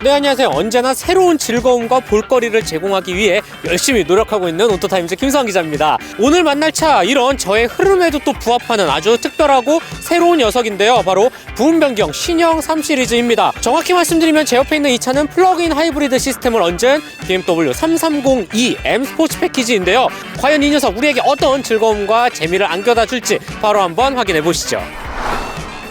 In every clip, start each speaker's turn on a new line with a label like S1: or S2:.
S1: 네, 안녕하세요. 언제나 새로운 즐거움과 볼거리를 제공하기 위해 열심히 노력하고 있는 오토타임즈 김수환 기자입니다. 오늘 만날 차, 이런 저의 흐름에도 또 부합하는 아주 특별하고 새로운 녀석인데요. 바로 부분 변경 신형 3 시리즈입니다. 정확히 말씀드리면 제 옆에 있는 이 차는 플러그인 하이브리드 시스템을 얹은 BMW 330e M 스포츠 패키지인데요. 과연 이 녀석 우리에게 어떤 즐거움과 재미를 안겨다 줄지 바로 한번 확인해 보시죠.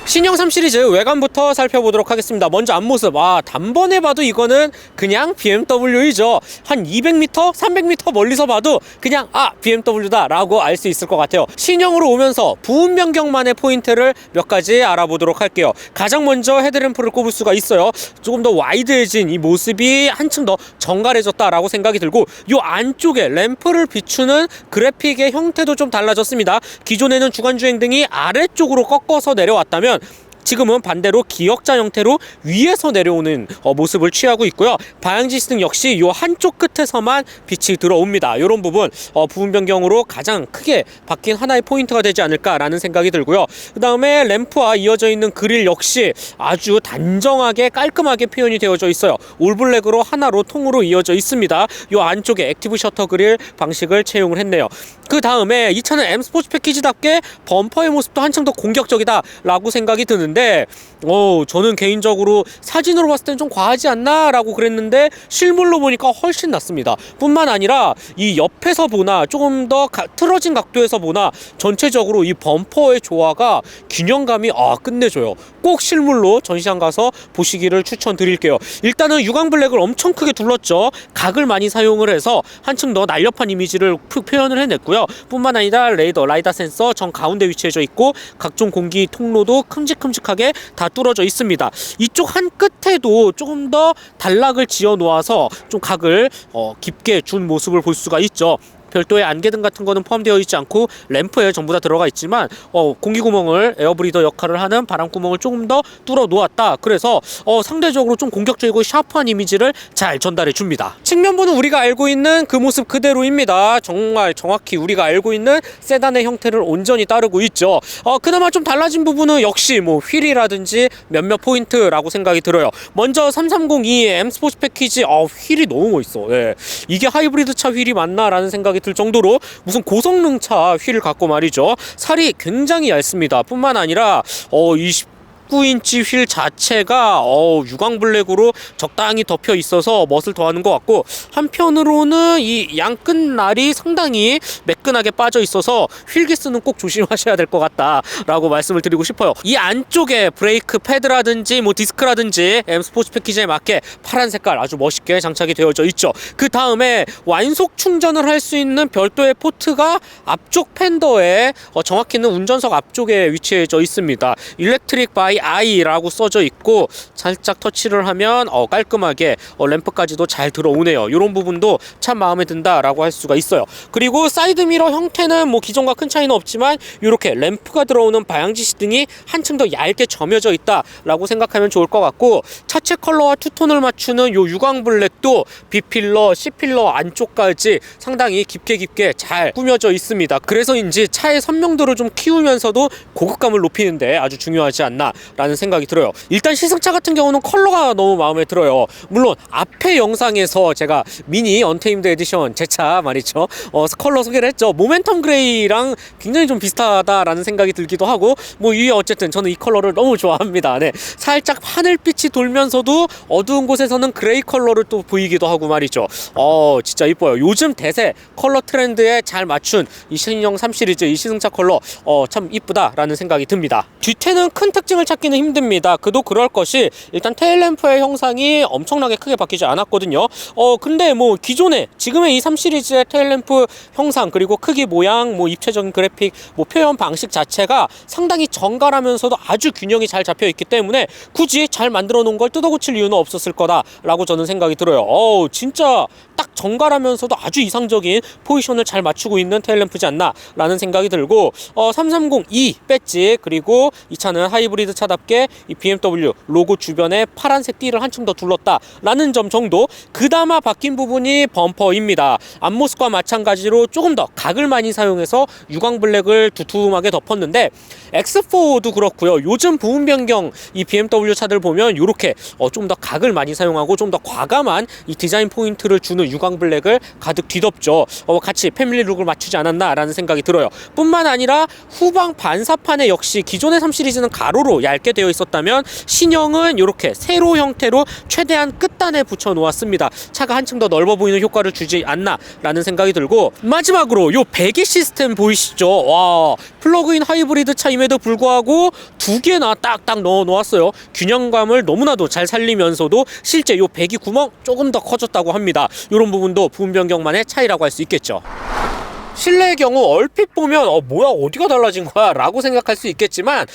S1: 신형 3 시리즈 외관부터 살펴보도록 하겠습니다. 먼저 앞모습, 단번에 봐도 이거는 그냥 BMW이죠. 한 200m, 300m 멀리서 봐도 그냥 BMW다 라고 알 수 있을 것 같아요. 신형으로 오면서 부분 변경만의 포인트를 몇 가지 알아보도록 할게요. 가장 먼저 헤드램프를 꼽을 수가 있어요. 조금 더 와이드해진 이 모습이 한층 더 정갈해졌다라고 생각이 들고, 이 안쪽에 램프를 비추는 그래픽의 형태도 좀 달라졌습니다. 기존에는 주간주행등이 아래쪽으로 꺾어서 내려왔다면 지금은 반대로 기역자 형태로 위에서 내려오는 모습을 취하고 있고요. 방향지시등 역시 이 한쪽 끝에서만 빛이 들어옵니다. 이런 부분 부분 변경으로 가장 크게 바뀐 하나의 포인트가 되지 않을까라는 생각이 들고요. 그 다음에 램프와 이어져 있는 그릴 역시 아주 단정하게 깔끔하게 표현이 되어져 있어요. 올블랙으로 하나로 통으로 이어져 있습니다. 이 안쪽에 액티브 셔터 그릴 방식을 채용을 했네요. 그 다음에 이 차는 M 스포츠 패키지답게 범퍼의 모습도 한층 더 공격적이다 라고 생각이 드는데, 저는 개인적으로 사진으로 봤을 땐 좀 과하지 않나 라고 그랬는데 실물로 보니까 훨씬 낫습니다. 뿐만 아니라 이 옆에서 보나 조금 더 틀어진 각도에서 보나 전체적으로 이 범퍼의 조화가 균형감이 끝내줘요. 꼭 실물로 전시장 가서 보시기를 추천드릴게요. 일단은 유광 블랙을 엄청 크게 둘렀죠. 각을 많이 사용을 해서 한층 더 날렵한 이미지를 표현을 해냈고요. 뿐만 아니라 라이다 센서 정 가운데 위치해져 있고 각종 공기 통로도 큼직큼직하게 다 뚫어져 있습니다. 이쪽 한 끝에도 조금 더 단락을 지어 놓아서 좀 각을 깊게 준 모습을 볼 수가 있죠. 별도의 안개등 같은 거는 포함되어 있지 않고 램프에 전부 다 들어가 있지만 공기구멍을 에어브리더 역할을 하는 바람구멍을 조금 더 뚫어 놓았다. 그래서 상대적으로 좀 공격적이고 샤프한 이미지를 잘 전달해 줍니다. 측면부는 우리가 알고 있는 그 모습 그대로입니다. 정말 정확히 우리가 알고 있는 세단의 형태를 온전히 따르고 있죠. 그나마 좀 달라진 부분은 역시 휠이라든지 몇몇 포인트라고 생각이 들어요. 먼저 330e M 스포츠 패키지 휠이 너무 멋있어. 이게 하이브리드 차 휠이 맞나 라는 생각이 들 정도로 무슨 고성능차 휠을 갖고 말이죠. 살이 굉장히 얇습니다. 뿐만 아니라 19인치 휠 자체가 유광 블랙으로 적당히 덮여 있어서 멋을 더하는 것 같고, 한편으로는 이 양끝날이 상당히 매끈하게 빠져 있어서 휠기스는 꼭 조심하셔야 될 것 같다라고 말씀을 드리고 싶어요. 이 안쪽에 브레이크 패드라든지 디스크라든지 M 스포츠 패키지에 맞게 파란 색깔 아주 멋있게 장착이 되어져 있죠. 그 다음에 완속 충전을 할 수 있는 별도의 포트가 앞쪽 팬더에 정확히는 운전석 앞쪽에 위치해져 있습니다. 일렉트릭 바이 I라고 써져 있고, 살짝 터치를 하면 깔끔하게 램프까지도 잘 들어오네요. 이런 부분도 참 마음에 든다라고 할 수가 있어요. 그리고 사이드미러 형태는 기존과 큰 차이는 없지만 이렇게 램프가 들어오는 방향지시등이 한층 더 얇게 점여져 있다라고 생각하면 좋을 것 같고, 차체 컬러와 투톤을 맞추는 요 유광 블랙도 B필러, C필러 안쪽까지 상당히 깊게 잘 꾸며져 있습니다. 그래서인지 차의 선명도를 좀 키우면서도 고급감을 높이는데 아주 중요하지 않나 라는 생각이 들어요. 일단 시승차 같은 경우는 컬러가 너무 마음에 들어요. 물론 앞에 영상에서 제가 미니 언테임드 에디션 제 차 말이죠, 컬러 소개를 했죠. 모멘텀 그레이랑 굉장히 좀 비슷하다라는 생각이 들기도 하고, 어쨌든 저는 이 컬러를 너무 좋아합니다. 살짝 하늘빛이 돌면서도 어두운 곳에서는 그레이 컬러를 또 보이기도 하고 말이죠. 진짜 이뻐요. 요즘 대세 컬러 트렌드에 잘 맞춘 이 신형 3 시리즈 이 시승차 컬러 참 이쁘다라는 생각이 듭니다. 뒤태는 큰 특징을 찾기는 힘듭니다. 그도 그럴 것이, 일단 테일램프의 형상이 엄청나게 크게 바뀌지 않았거든요. 근데 기존에 지금의 이 3 시리즈의 테일램프 형상, 그리고 크기, 모양, 입체적인 그래픽, 표현 방식 자체가 상당히 정갈하면서도 아주 균형이 잘 잡혀 있기 때문에 굳이 잘 만들어 놓은 걸 뜯어 고칠 이유는 없었을 거다라고 저는 생각이 들어요. 진짜 딱 정갈하면서도 아주 이상적인 포지션을 잘 맞추고 있는 테일램프지 않나 라는 생각이 들고, 330e 배지, 그리고 이 차는 하이브리드 차답게 이 BMW 로고 주변에 파란색 띠를 한층 더 둘렀다라는 점 정도. 그나마 바뀐 부분이 범퍼입니다. 앞모습과 마찬가지로 조금 더 각을 많이 사용해서 유광 블랙을 두툼하게 덮었는데 X4도 그렇고요. 요즘 부분 변경 이 BMW 차들 보면 이렇게 좀 더 각을 많이 사용하고 좀 더 과감한 이 디자인 포인트를 주는 유광 블랙을 가득 뒤덮죠. 같이 패밀리 룩을 맞추지 않았나라는 생각이 들어요. 뿐만 아니라 후방 반사판에 역시 기존의 3 시리즈는 가로로 얇게 되어 있었다면 신형은 이렇게 세로 형태로 최대한 끝단에 붙여 놓았습니다. 차가 한층 더 넓어 보이는 효과를 주지 않나라는 생각이 들고, 마지막으로 요 배기 시스템 보이시죠? 와, 플러그인 하이브리드 차임에도 불구하고 두 개나 딱딱 넣어 놓았어요. 균형감을 너무나도 잘 살리면서도 실제 요 배기 구멍 조금 더 커졌다고 합니다. 이런 부분도 부분 변경만의 차이라고 할 수 있겠죠. 실내의 경우 얼핏 보면 뭐야 어디가 달라진 거야 라고 생각할 수 있겠지만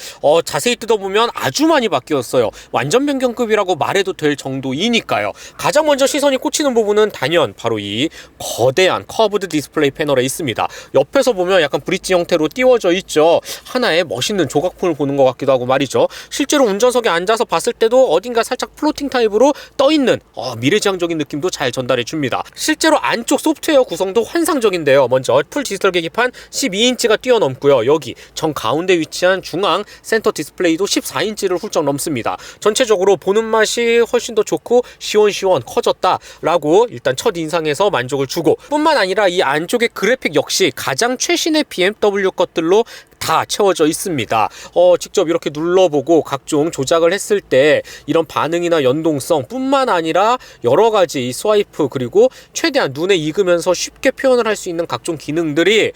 S1: 자세히 뜯어보면 아주 많이 바뀌었어요. 완전 변경급이라고 말해도 될 정도이니까요. 가장 먼저 시선이 꽂히는 부분은 단연 바로 이 거대한 커브드 디스플레이 패널에 있습니다. 옆에서 보면 약간 브릿지 형태로 띄워져 있죠. 하나의 멋있는 조각품을 보는 것 같기도 하고 말이죠. 실제로 운전석에 앉아서 봤을 때도 어딘가 살짝 플로팅 타입으로 떠있는 미래지향적인 느낌도 잘 전달해 줍니다. 실제로 안쪽 소프트웨어 구성도 환상적인데요. 먼저 풀 디지털 계기판 12인치가 뛰어넘고요. 여기 정 가운데 위치한 중앙 센터 디스플레이도 14인치를 훌쩍 넘습니다. 전체적으로 보는 맛이 훨씬 더 좋고 시원시원 커졌다라고 일단 첫 인상에서 만족을 주고, 뿐만 아니라 이 안쪽의 그래픽 역시 가장 최신의 BMW 것들로 다 채워져 있습니다. 직접 이렇게 눌러보고 각종 조작을 했을 때 이런 반응이나 연동성 뿐만 아니라 여러 가지 스와이프 그리고 최대한 눈에 익으면서 쉽게 표현을 할 수 있는 각종 기능들이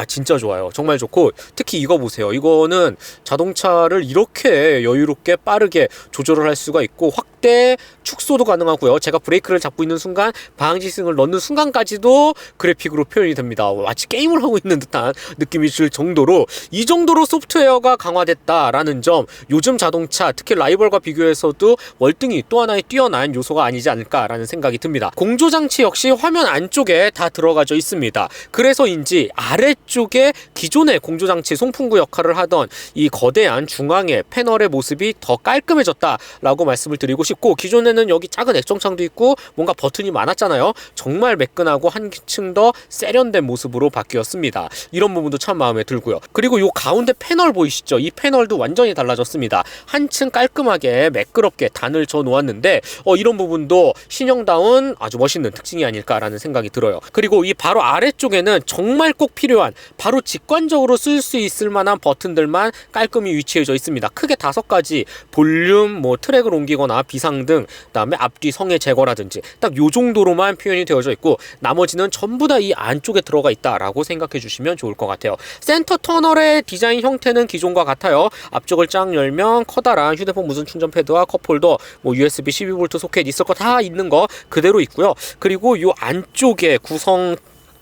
S1: 진짜 좋아요. 정말 좋고, 특히 이거 보세요. 이거는 자동차를 이렇게 여유롭게 빠르게 조절을 할 수가 있고 확대 축소도 가능하고요. 제가 브레이크를 잡고 있는 순간 방향지 스윙을 넣는 순간까지도 그래픽으로 표현이 됩니다. 마치 게임을 하고 있는 듯한 느낌이 들 정도로, 이 정도로 소프트웨어가 강화됐다라는 점, 요즘 자동차 특히 라이벌과 비교해서도 월등히 또 하나의 뛰어난 요소가 아니지 않을까라는 생각이 듭니다. 공조장치 역시 화면 안쪽에 다 들어가져 있습니다. 그래서인지 아래쪽에 기존의 공조장치 송풍구 역할을 하던 이 거대한 중앙의 패널의 모습이 더 깔끔해졌다라고 말씀을 드리고 싶고, 기존에는 여기 작은 액정창도 있고 뭔가 버튼이 많았잖아요. 정말 매끈하고 한층 더 세련된 모습으로 바뀌었습니다. 이런 부분도 참 마음에 들고요. 그리고 요 가운데 패널 보이시죠? 이 패널도 완전히 달라졌습니다. 한층 깔끔하게 매끄럽게 단을 져 놓았는데 이런 부분도 신형다운 아주 멋있는 특징이 아닐까라는 생각이 들어요. 그리고 이 바로 아래쪽에는 정말 꼭 필요한, 바로 직관적으로 쓸 수 있을 만한 버튼들만 깔끔히 위치해져 있습니다. 크게 5가지, 볼륨, 트랙을 옮기거나 비상등, 그다음에 앞뒤 성의 제거라든지 딱 요 정도로만 표현이 되어져 있고, 나머지는 전부 다 이 안쪽에 들어가 있다라고 생각해 주시면 좋을 것 같아요. 센터 터널의 디자인 형태는 기존과 같아요. 앞쪽을 쫙 열면 커다란 휴대폰 무선 충전 패드와 컵홀더, USB 12V 소켓 있을 거 다 있는 거 그대로 있고요. 그리고 요 안쪽에 구성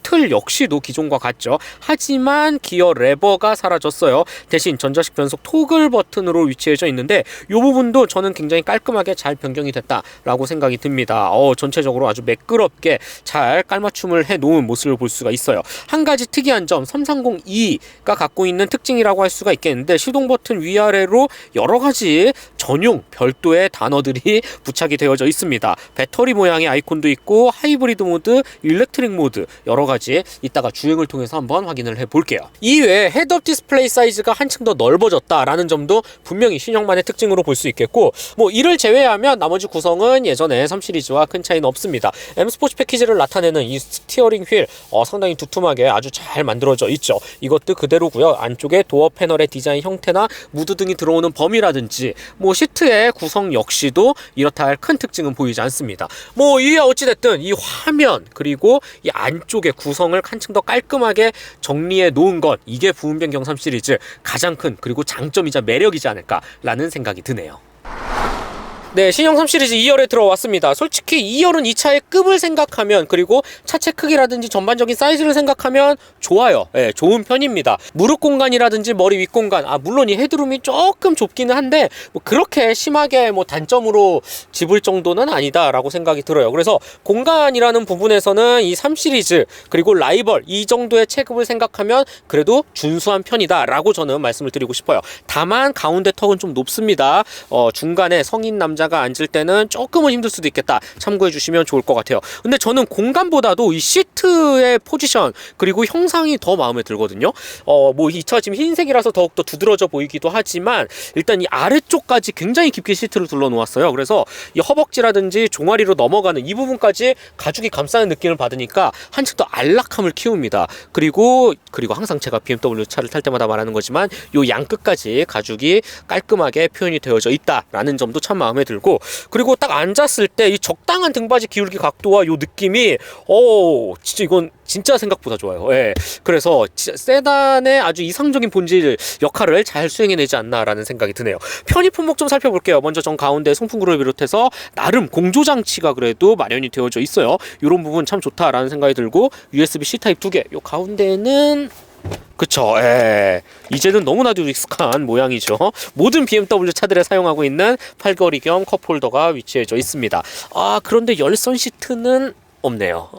S1: 틀 역시도 기존과 같죠. 하지만 기어 레버가 사라졌어요. 대신 전자식 변속 토글 버튼으로 위치해져 있는데 이 부분도 저는 굉장히 깔끔하게 잘 변경이 됐다라고 생각이 듭니다. 전체적으로 아주 매끄럽게 잘 깔맞춤을 해놓은 모습을 볼 수가 있어요. 한 가지 특이한 점, 330E가 갖고 있는 특징이라고 할 수가 있겠는데, 시동 버튼 위아래로 여러 가지 전용 별도의 단어들이 부착이 되어져 있습니다. 배터리 모양의 아이콘도 있고 하이브리드 모드, 일렉트릭 모드, 여러 가지 이따가 주행을 통해서 한번 확인을 해볼게요. 이외에 헤드업 디스플레이 사이즈가 한층 더 넓어졌다라는 점도 분명히 신형만의 특징으로 볼 수 있겠고, 이를 제외하면 나머지 구성은 예전에 3 시리즈와 큰 차이는 없습니다. M 스포츠 패키지를 나타내는 이 스티어링 휠 상당히 두툼하게 아주 잘 만들어져 있죠. 이것도 그대로고요. 안쪽에 도어 패널의 디자인 형태나 무드 등이 들어오는 범위라든지 시트의 구성 역시도 이렇다 할 큰 특징은 보이지 않습니다. 이에 어찌됐든 이 화면 그리고 이 안쪽에 구성을 한층 더 깔끔하게 정리해 놓은 것, 이게 부분 변경 3 시리즈 가장 큰 그리고 장점이자 매력이지 않을까라는 생각이 드네요. 네, 신형 3 시리즈 2열에 들어왔습니다. 솔직히 2열은 이 차의 급을 생각하면, 그리고 차체 크기라든지 전반적인 사이즈를 생각하면 좋아요. 네, 좋은 편입니다. 무릎 공간이라든지 머리 윗 공간, 물론 이 헤드룸이 조금 좁기는 한데 뭐 그렇게 심하게 뭐 단점으로 집을 정도는 아니다라고 생각이 들어요. 그래서 공간이라는 부분에서는 이 3 시리즈 그리고 라이벌 이 정도의 체급을 생각하면 그래도 준수한 편이다라고 저는 말씀을 드리고 싶어요. 다만 가운데 턱은 좀 높습니다. 중간에 성인 남자가 앉을 때는 조금은 힘들 수도 있겠다. 참고해 주시면 좋을 것 같아요. 근데 저는 공간보다도 이 시트의 포지션 그리고 형상이 더 마음에 들거든요. 뭐 이 차 지금 흰색이라서 더욱더 두드러져 보이기도 하지만 일단 이 아래쪽까지 굉장히 깊게 시트를 둘러 놓았어요. 그래서 이 허벅지라든지 종아리로 넘어가는 이 부분까지 가죽이 감싸는 느낌을 받으니까 한층 더 안락함을 키웁니다. 그리고 항상 제가 BMW 차를 탈 때마다 말하는 거지만 요 양끝까지 가죽이 깔끔하게 표현이 되어져 있다라는 점도 참 마음에 들고, 그리고 딱 앉았을 때 이 적당한 등받이 기울기 각도와 요 느낌이 진짜 이건 진짜 생각보다 좋아요. 예. 그래서 세단의 아주 이상적인 본질 역할을 잘 수행해내지 않나라는 생각이 드네요. 편의 품목 좀 살펴볼게요. 먼저 정 가운데 송풍구를 비롯해서 나름 공조장치가 그래도 마련이 되어져 있어요. 이런 부분 참 좋다라는 생각이 들고, USB-C 타입 2개. 요 가운데는 그쵸, 이제는 너무나도 익숙한 모양이죠. 모든 BMW 차들에 사용하고 있는 팔걸이 겸 컵홀더가 위치해져 있습니다. 그런데 열선 시트는 없네요.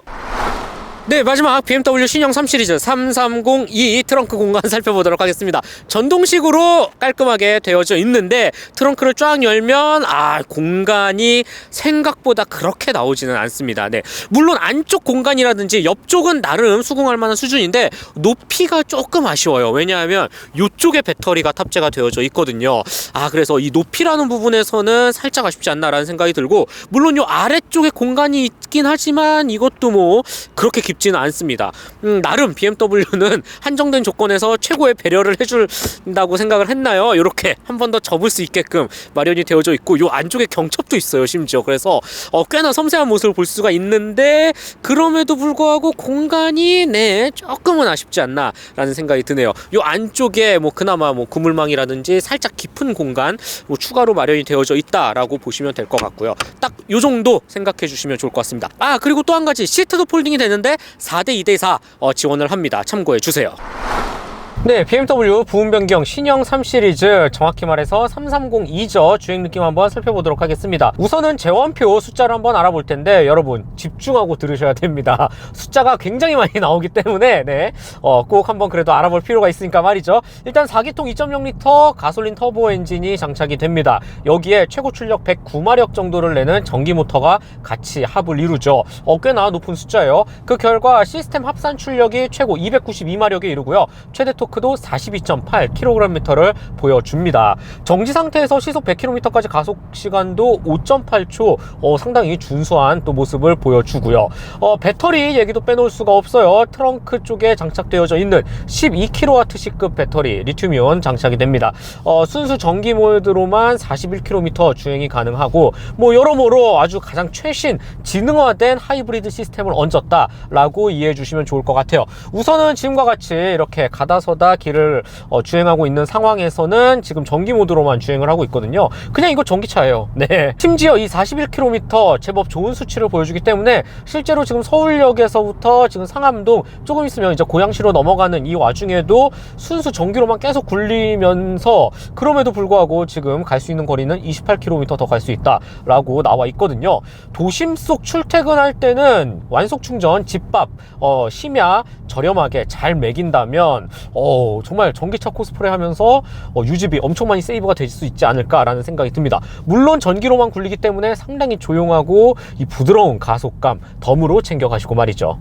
S1: 네, 마지막 BMW 신형 3 시리즈 330e 트렁크 공간 살펴보도록 하겠습니다. 전동식으로 깔끔하게 되어져 있는데 트렁크를 쫙 열면 공간이 생각보다 그렇게 나오지는 않습니다. 네, 물론 안쪽 공간이라든지 옆쪽은 나름 수긍할 만한 수준인데 높이가 조금 아쉬워요. 왜냐하면 이쪽에 배터리가 탑재가 되어져 있거든요. 그래서 이 높이라는 부분에서는 살짝 아쉽지 않나라는 생각이 들고, 물론 이 아래쪽에 공간이 있긴 하지만 이것도 뭐 그렇게 깊지는 않습니다. 나름 BMW는 한정된 조건에서 최고의 배려를 해준다고 생각을 했나요? 이렇게 한 번 더 접을 수 있게끔 마련이 되어져 있고, 요 안쪽에 경첩도 있어요, 심지어. 그래서 꽤나 섬세한 모습을 볼 수가 있는데 그럼에도 불구하고 공간이 조금은 아쉽지 않나라는 생각이 드네요. 요 안쪽에 뭐 그나마 뭐 그물망이라든지 살짝 깊은 공간 뭐 추가로 마련이 되어져 있다라고 보시면 될 것 같고요. 딱 요 정도 생각해 주시면 좋을 것 같습니다. 그리고 또 한 가지, 시트도 폴딩이 되는데 4대 2대4 지원을 합니다. 참고해 주세요. 네, BMW 부분 변경 신형 3 시리즈, 정확히 말해서 330e죠. 주행 느낌 한번 살펴보도록 하겠습니다. 우선은 재원표 숫자를 한번 알아볼 텐데 여러분 집중하고 들으셔야 됩니다. 숫자가 굉장히 많이 나오기 때문에 꼭 한번 그래도 알아볼 필요가 있으니까 말이죠. 일단 4기통 2.0L 가솔린 터보 엔진이 장착이 됩니다. 여기에 최고 출력 109마력 정도를 내는 전기 모터가 같이 합을 이루죠. 꽤나 높은 숫자예요. 그 결과 시스템 합산 출력이 최고 292마력에 이르고요. 최대 토크도 42.8kgm를 보여줍니다. 정지 상태에서 시속 100km까지 가속 시간도 5.8초, 상당히 준수한 또 모습을 보여주고요. 배터리 얘기도 빼놓을 수가 없어요. 트렁크 쪽에 장착되어져 있는 12kWh급 배터리 리튬이온 장착이 됩니다. 순수 전기 모드로만 41km 주행이 가능하고, 뭐 여러모로 아주 가장 최신 지능화된 하이브리드 시스템을 얹었다라고 이해해 주시면 좋을 것 같아요. 우선은 지금과 같이 이렇게 가다서다 길을 주행하고 있는 상황에서는 지금 전기 모드로만 주행을 하고 있거든요. 그냥 이거 전기차예요. 네. 심지어 이 41km 제법 좋은 수치를 보여주기 때문에 실제로 지금 서울역에서부터 지금 상암동 조금 있으면 이제 고양시로 넘어가는 이 와중에도 순수 전기로만 계속 굴리면서 그럼에도 불구하고 지금 갈 수 있는 거리는 28km 더 갈 수 있다라고 나와 있거든요. 도심 속 출퇴근할 때는 완속 충전, 집밥, 심야 저렴하게 잘 매긴다면 정말 전기차 코스프레 하면서 유지비 엄청 많이 세이브가 될 수 있지 않을까라는 생각이 듭니다. 물론 전기로만 굴리기 때문에 상당히 조용하고 이 부드러운 가속감 덤으로 챙겨가시고 말이죠.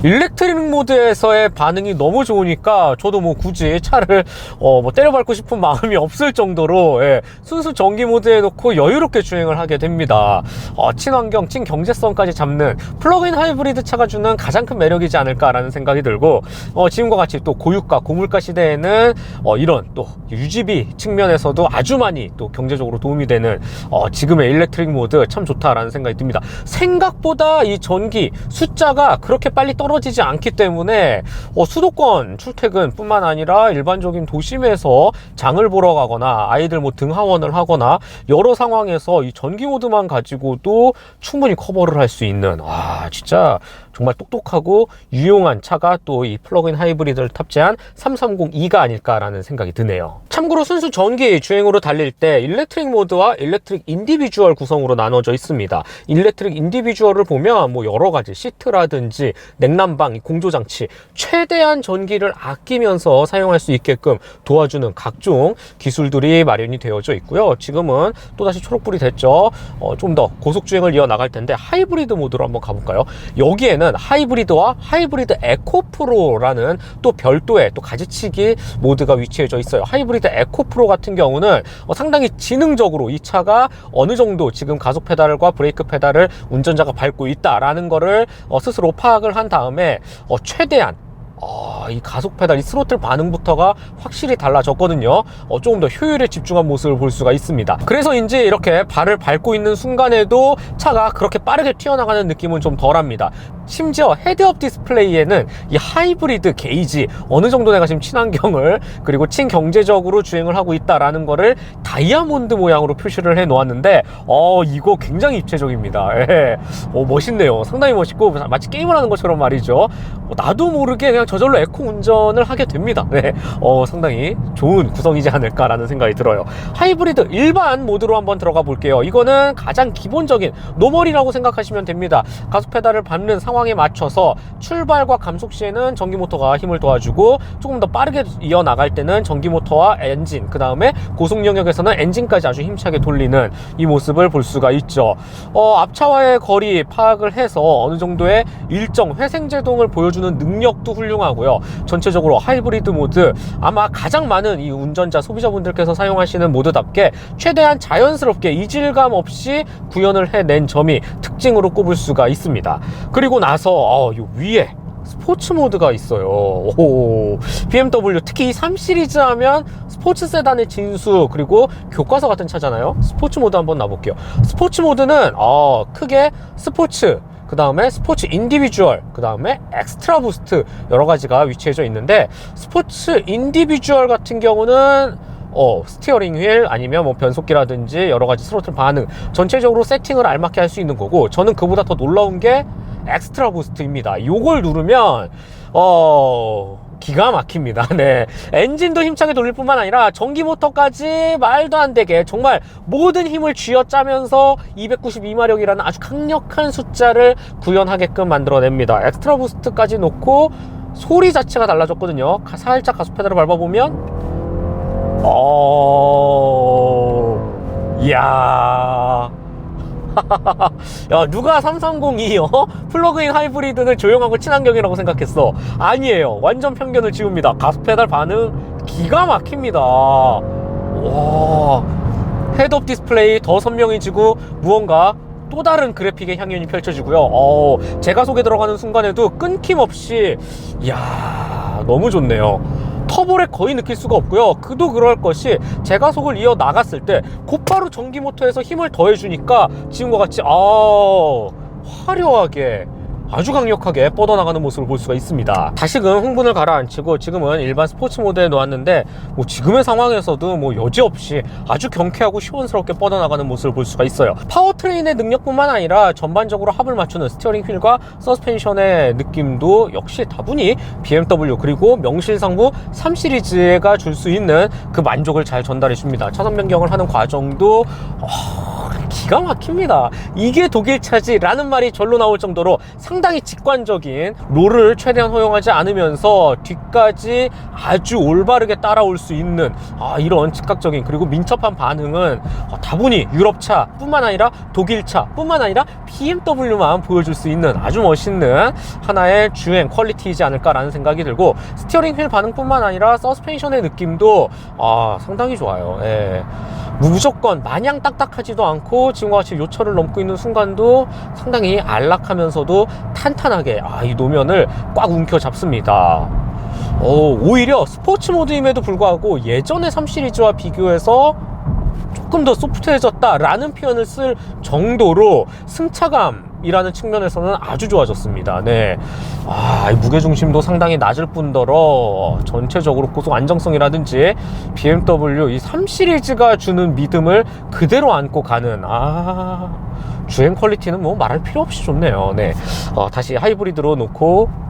S1: 일렉트릭 모드에서의 반응이 너무 좋으니까 저도 뭐 굳이 차를 때려밟고 싶은 마음이 없을 정도로 순수 전기 모드에 놓고 여유롭게 주행을 하게 됩니다. 친환경, 친경제성까지 잡는 플러그인 하이브리드 차가 주는 가장 큰 매력이지 않을까라는 생각이 들고, 지금과 같이 또 고유가, 고물가 시대에는 이런 또 유지비 측면에서도 아주 많이 또 경제적으로 도움이 되는 지금의 일렉트릭 모드 참 좋다라는 생각이 듭니다. 생각보다 이 전기 숫자가 그렇게 빨리 떨어지지 떨어지지 않기 때문에 수도권 출퇴근 뿐만 아니라 일반적인 도심에서 장을 보러 가거나 아이들 뭐 등하원을 하거나 여러 상황에서 이 전기 모드만 가지고도 충분히 커버를 할 수 있는, 진짜 정말 똑똑하고 유용한 차가 또 이 플러그인 하이브리드를 탑재한 330e가 아닐까라는 생각이 드네요. 참고로 순수 전기 주행으로 달릴 때 일렉트릭 모드와 일렉트릭 인디비주얼 구성으로 나눠져 있습니다. 일렉트릭 인디비주얼을 보면 뭐 여러 가지 시트라든지 냉난방, 공조장치, 최대한 전기를 아끼면서 사용할 수 있게끔 도와주는 각종 기술들이 마련이 되어져 있고요. 지금은 또다시 초록불이 됐죠. 좀 더 고속주행을 이어나갈 텐데 하이브리드 모드로 한번 가볼까요? 여기에는 하이브리드와 하이브리드 에코 프로라는 또 별도의 또 가지치기 모드가 위치해져 있어요. 하이브리드 에코 프로 같은 경우는 상당히 지능적으로 이 차가 어느 정도 지금 가속 페달과 브레이크 페달을 운전자가 밟고 있다라는 거를 스스로 파악을 한 다음에 최대한 이 가속 페달, 이 스로틀 반응부터가 확실히 달라졌거든요. 조금 더 효율에 집중한 모습을 볼 수가 있습니다. 그래서인지 이렇게 발을 밟고 있는 순간에도 차가 그렇게 빠르게 튀어나가는 느낌은 좀 덜합니다. 심지어 헤드업 디스플레이에는 이 하이브리드 게이지, 어느 정도 내가 지금 친환경을 그리고 친경제적으로 주행을 하고 있다라는 거를 다이아몬드 모양으로 표시를 해 놓았는데 이거 굉장히 입체적입니다. 멋있네요. 상당히 멋있고 마치 게임을 하는 것처럼 말이죠. 나도 모르게 그냥 저절로 에코 운전을 하게 됩니다. 상당히 좋은 구성이지 않을까라는 생각이 들어요. 하이브리드 일반 모드로 한번 들어가 볼게요. 이거는 가장 기본적인 노멀이라고 생각하시면 됩니다. 가속 페달을 밟는 상황에 맞춰서 출발과 감속 시에는 전기 모터가 힘을 도와주고 조금 더 빠르게 이어나갈 때는 전기 모터와 엔진, 그 다음에 고속 영역에서는 엔진까지 아주 힘차게 돌리는 이 모습을 볼 수가 있죠. 앞차와의 거리 파악을 해서 어느 정도의 일정 회생제동을 보여주는 능력도 훌륭하고요. 전체적으로 하이브리드 모드, 아마 가장 많은 이 운전자 소비자분들께서 사용하시는 모드답게 최대한 자연스럽게 이질감 없이 구현을 해낸 점이 특징으로 꼽을 수가 있습니다. 그리고 나서 요 위에 스포츠 모드가 있어요. BMW 특히 이 3 시리즈 하면 스포츠 세단의 진수, 그리고 교과서 같은 차잖아요. 스포츠 모드 한번 놔볼게요. 스포츠 모드는 크게 스포츠, 그 다음에 스포츠 인디비주얼, 그 다음에 엑스트라 부스트 여러 가지가 위치해져 있는데, 스포츠 인디비주얼 같은 경우는 스티어링 휠 아니면 뭐 변속기라든지 여러 가지 스로틀 반응 전체적으로 세팅을 알맞게 할 수 있는 거고, 저는 그보다 더 놀라운 게 엑스트라 부스트입니다. 요걸 누르면 기가 막힙니다. 네, 엔진도 힘차게 돌릴 뿐만 아니라 전기 모터까지 말도 안 되게 정말 모든 힘을 쥐어짜면서 292마력이라는 아주 강력한 숫자를 구현하게끔 만들어냅니다. 엑스트라 부스트까지 놓고 소리 자체가 달라졌거든요. 살짝 가속 페달을 밟아보면 이야 야, 누가 330이 플러그인 하이브리드는 조용하고 친환경이라고 생각했어? 아니에요. 완전 편견을 지웁니다. 가속페달 반응 기가 막힙니다. 와, 헤드업 디스플레이 더 선명해지고 무언가 또 다른 그래픽의 향연이 펼쳐지고요. 제가속에 들어가는 순간에도 끊김없이, 이야, 너무 좋네요. 터보를 거의 느낄 수가 없고요. 그도 그럴 것이 제가속을 이어 나갔을 때 곧바로 전기 모터에서 힘을 더해주니까 지금과 같이 화려하게 아주 강력하게 뻗어나가는 모습을 볼 수가 있습니다. 다시금 흥분을 가라앉히고 지금은 일반 스포츠 모드에 놓았는데 지금의 상황에서도 여지없이 아주 경쾌하고 시원스럽게 뻗어나가는 모습을 볼 수가 있어요. 파워트레인의 능력뿐만 아니라 전반적으로 합을 맞추는 스티어링 휠과 서스펜션의 느낌도 역시 다분히 BMW 그리고 명실상부 3 시리즈가 줄 수 있는 그 만족을 잘 전달해 줍니다. 차선 변경을 하는 과정도 기가 막힙니다. 이게 독일차지 라는 말이 절로 나올 정도로 상당히 직관적인, 롤을 최대한 허용하지 않으면서 뒤까지 아주 올바르게 따라올 수 있는 이런 즉각적인 그리고 민첩한 반응은 다분히 유럽차 뿐만 아니라 독일차 뿐만 아니라 BMW만 보여줄 수 있는 아주 멋있는 하나의 주행 퀄리티이지 않을까라는 생각이 들고, 스티어링 휠 반응뿐만 아니라 서스펜션의 느낌도 상당히 좋아요. 무조건 마냥 딱딱하지도 않고 지금과 같이 요철을 넘고 있는 순간도 상당히 안락하면서도 탄탄하게 이 노면을 꽉 움켜 잡습니다. 오히려 스포츠 모드임에도 불구하고 예전의 3 시리즈와 비교해서 조금 더 소프트해졌다 라는 표현을 쓸 정도로 승차감 이라는 측면에서는 아주 좋아졌습니다. 네. 이 무게중심도 상당히 낮을 뿐더러 전체적으로 고속 안정성이라든지 BMW 이 3 시리즈가 주는 믿음을 그대로 안고 가는 주행 퀄리티는 뭐 말할 필요 없이 좋네요. 네. 다시 하이브리드로 놓고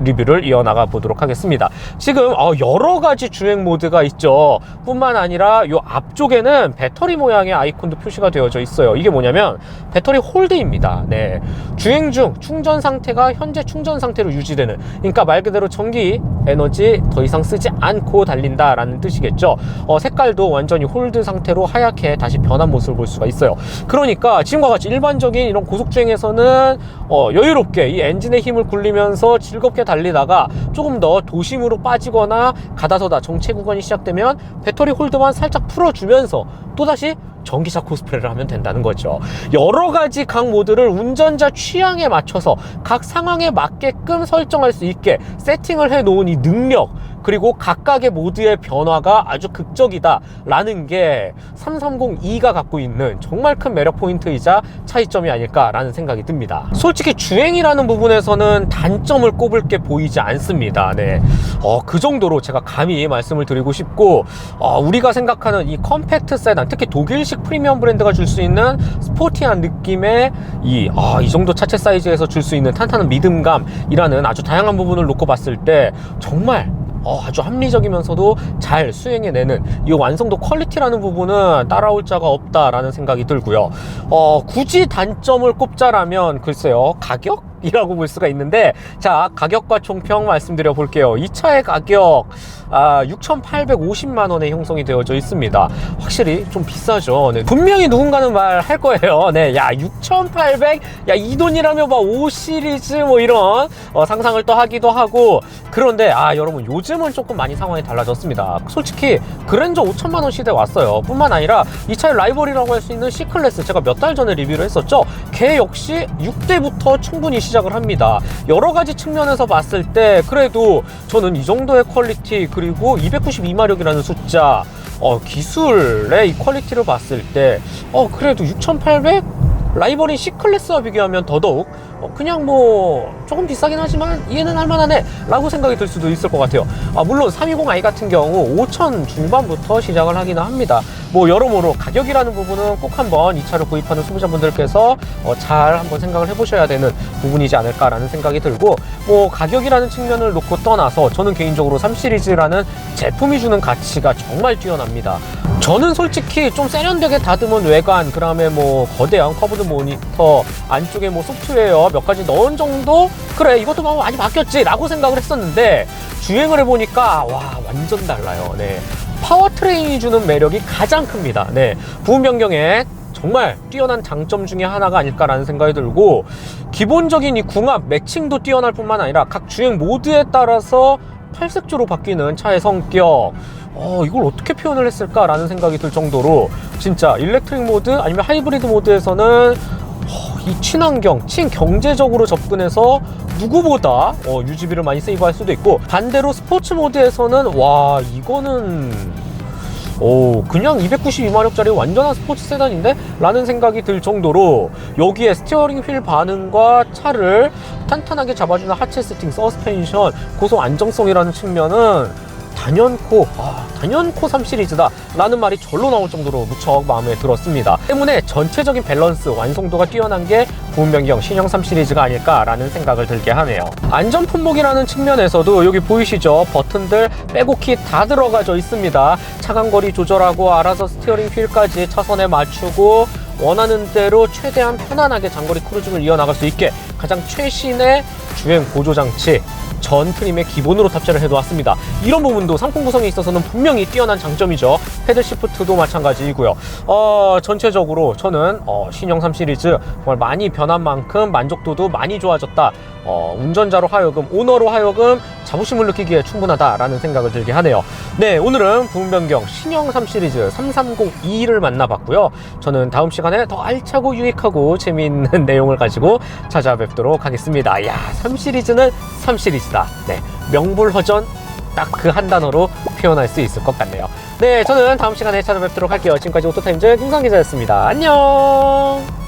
S1: 리뷰를 이어나가 보도록 하겠습니다. 지금 여러 가지 주행 모드가 있죠. 뿐만 아니라 요 앞쪽에는 배터리 모양의 아이콘도 표시가 되어져 있어요. 이게 뭐냐면 배터리 홀드입니다. 네. 주행 중 충전 상태가 현재 충전 상태로 유지되는, 그러니까 말 그대로 전기 에너지 더 이상 쓰지 않고 달린다 라는 뜻이겠죠. 색깔도 완전히 홀드 상태로 하얗게 다시 변한 모습을 볼 수가 있어요. 그러니까 지금과 같이 일반적인 이런 고속주행에서는 여유롭게 이 엔진의 힘을 굴리면서 즐겁게 달리다가 조금 더 도심으로 빠지거나 가다서다 정체 구간이 시작되면 배터리 홀드만 살짝 풀어주면서 또다시 전기차 코스프레를 하면 된다는 거죠. 여러 가지 각 모드를 운전자 취향에 맞춰서 각 상황에 맞게끔 설정할 수 있게 세팅을 해 놓은 이 능력, 그리고 각각의 모드의 변화가 아주 극적이다 라는 게 330e가 갖고 있는 정말 큰 매력 포인트이자 차이점이 아닐까 라는 생각이 듭니다. 솔직히 주행이라는 부분에서는 단점을 꼽을 게 보이지 않습니다. 네. 그 정도로 제가 감히 말씀을 드리고 싶고, 우리가 생각하는 이 컴팩트 세단, 특히 독일식 프리미엄 브랜드가 줄 수 있는 스포티한 느낌의 이 정도 차체 사이즈에서 줄 수 있는 탄탄한 믿음감이라는 아주 다양한 부분을 놓고 봤을 때 정말 아주 합리적이면서도 잘 수행해내는 이 완성도 퀄리티라는 부분은 따라올 자가 없다라는 생각이 들고요. 굳이 단점을 꼽자라면 글쎄요, 가격이라고 볼 수가 있는데, 자, 가격과 총평 말씀드려 볼게요. 이 차의 가격 6,850만 원에 형성이 되어져 있습니다. 확실히 좀 비싸죠. 네. 분명히 누군가는 말 할 거예요. 네, 야, 6,800, 야, 이 돈이라면 막 5 시리즈 뭐 이런 상상을 또 하기도 하고. 그런데 여러분, 요즘은 조금 많이 상황이 달라졌습니다. 솔직히 그랜저 5천만 원 시대 왔어요. 뿐만 아니라 이 차의 라이벌이라고 할 수 있는 C클래스, 제가 몇 달 전에 리뷰를 했었죠. 걔 역시 6대부터 충분히 시작을 합니다. 여러 가지 측면에서 봤을 때 그래도 저는 이 정도의 퀄리티, 그리고 292마력이라는 숫자, 기술의 이 퀄리티를 봤을 때 그래도 6,800? 라이벌인 C클래스와 비교하면 더더욱 그냥 뭐 조금 비싸긴 하지만 이해는 할만하네 라고 생각이 들 수도 있을 것 같아요. 물론 320i 같은 경우 5천 중반부터 시작을 하기는 합니다. 뭐 여러모로 가격이라는 부분은 꼭 한번 이 차를 구입하는 소비자분들께서 잘 한번 생각을 해보셔야 되는 부분이지 않을까라는 생각이 들고, 뭐 가격이라는 측면을 놓고 떠나서 저는 개인적으로 3 시리즈라는 제품이 주는 가치가 정말 뛰어납니다. 저는 솔직히 좀 세련되게 다듬은 외관, 그 다음에 뭐 거대한 커브드 모니터, 안쪽에 뭐 소프트웨어 몇 가지 넣은 정도? 그래, 이것도 뭐 많이 바뀌었지 라고 생각을 했었는데, 주행을 해보니까 완전 달라요. 네. 파워트레인이 주는 매력이 가장 큽니다. 네. 부분 변경에 정말 뛰어난 장점 중에 하나가 아닐까라는 생각이 들고, 기본적인 이 궁합 매칭도 뛰어날 뿐만 아니라 각 주행 모드에 따라서 팔색조로 바뀌는 차의 성격, 이걸 어떻게 표현을 했을까라는 생각이 들 정도로 진짜 일렉트릭 모드 아니면 하이브리드 모드에서는 이 친환경, 친경제적으로 접근해서 누구보다 유지비를 많이 세이브할 수도 있고, 반대로 스포츠 모드에서는 이거는 그냥 292마력짜리 완전한 스포츠 세단인데? 라는 생각이 들 정도로 여기에 스티어링 휠 반응과 차를 탄탄하게 잡아주는 하체 세팅, 서스펜션, 고속 안정성이라는 측면은 단연코 3 시리즈다 라는 말이 절로 나올 정도로 무척 마음에 들었습니다. 때문에 전체적인 밸런스, 완성도가 뛰어난 게 부분 변경 신형 3 시리즈가 아닐까 라는 생각을 들게 하네요. 안전 품목이라는 측면에서도 여기 보이시죠? 버튼들 빼곡히 다 들어가져 있습니다. 차간거리 조절하고 알아서 스티어링 휠까지 차선에 맞추고 원하는 대로 최대한 편안하게 장거리 크루징을 이어나갈 수 있게 가장 최신의 주행 보조장치 전 트림에 기본으로 탑재를 해놓았습니다. 이런 부분도 상품 구성에 있어서는 분명히 뛰어난 장점이죠. 패들 시프트도 마찬가지이고요. 전체적으로 저는 신형 3 시리즈 정말 많이 변한 만큼 만족도도 많이 좋아졌다. 운전자로 하여금, 오너로 하여금 자부심을 느끼기에 충분하다라는 생각을 들게 하네요. 네, 오늘은 부분 변경 신형 3 시리즈 330e를 만나봤고요. 저는 다음 시간에 더 알차고 유익하고 재미있는 내용을 가지고 찾아뵙도록 하겠습니다. 3 시리즈는 3 시리즈다. 네, 명불허전 딱 그 한 단어로 표현할 수 있을 것 같네요. 네, 저는 다음 시간에 찾아뵙도록 할게요. 지금까지 오토타임즈 김성기자였습니다. 안녕.